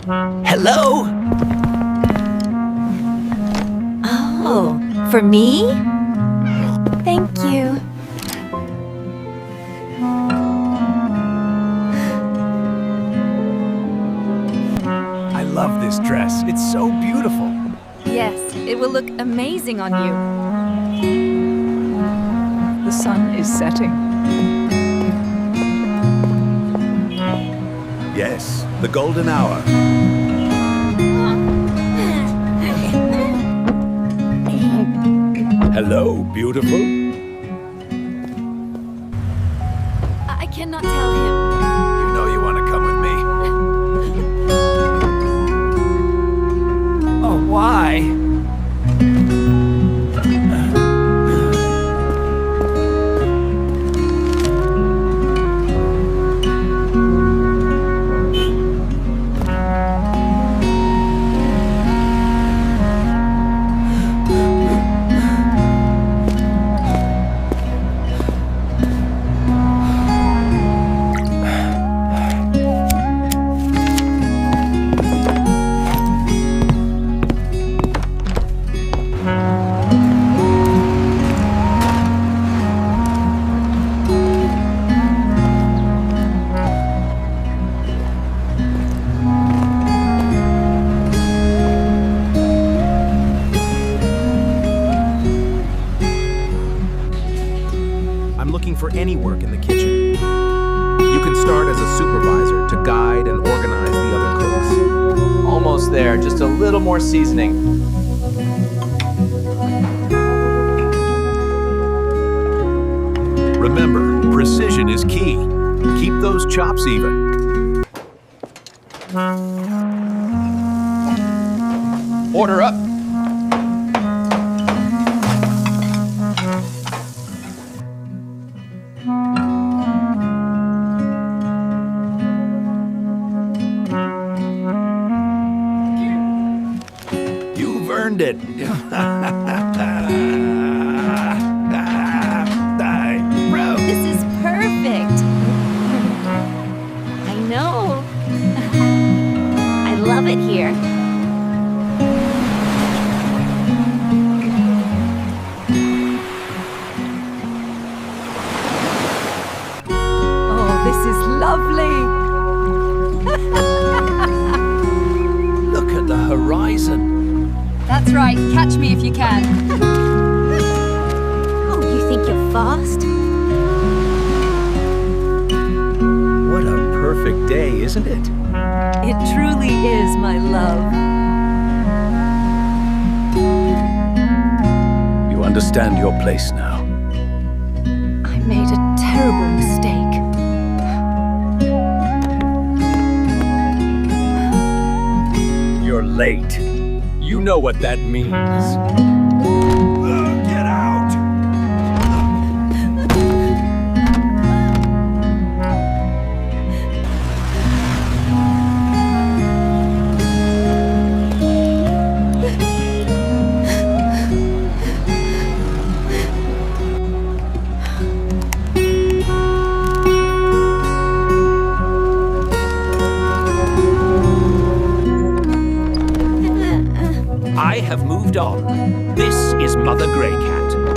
Hello? Oh, for me? Thank you. I love this dress. It's so beautiful. Yes, it will look amazing on you. The sun is setting. Yes, the golden hour. Hello, beautiful. I cannot tell him. You know you want to come with me. Oh, why? I'm looking for any work in the kitchen. You can start as a supervisor to guide and organize the other cooks. Almost there, just a little more seasoning. Remember, precision is key. Keep those chops even. Order up. You've earned it. This is perfect. I know. I love it here. Oh, this is lovely. Look at the horizon. That's right. Catch me if you can. Oh, you think you're fast? What a perfect day, isn't it? It truly is, my love. You understand your place now. I made a terrible mistake. You're late. You know what that means. Get out! I have moved on. This is Mother Grey Cat.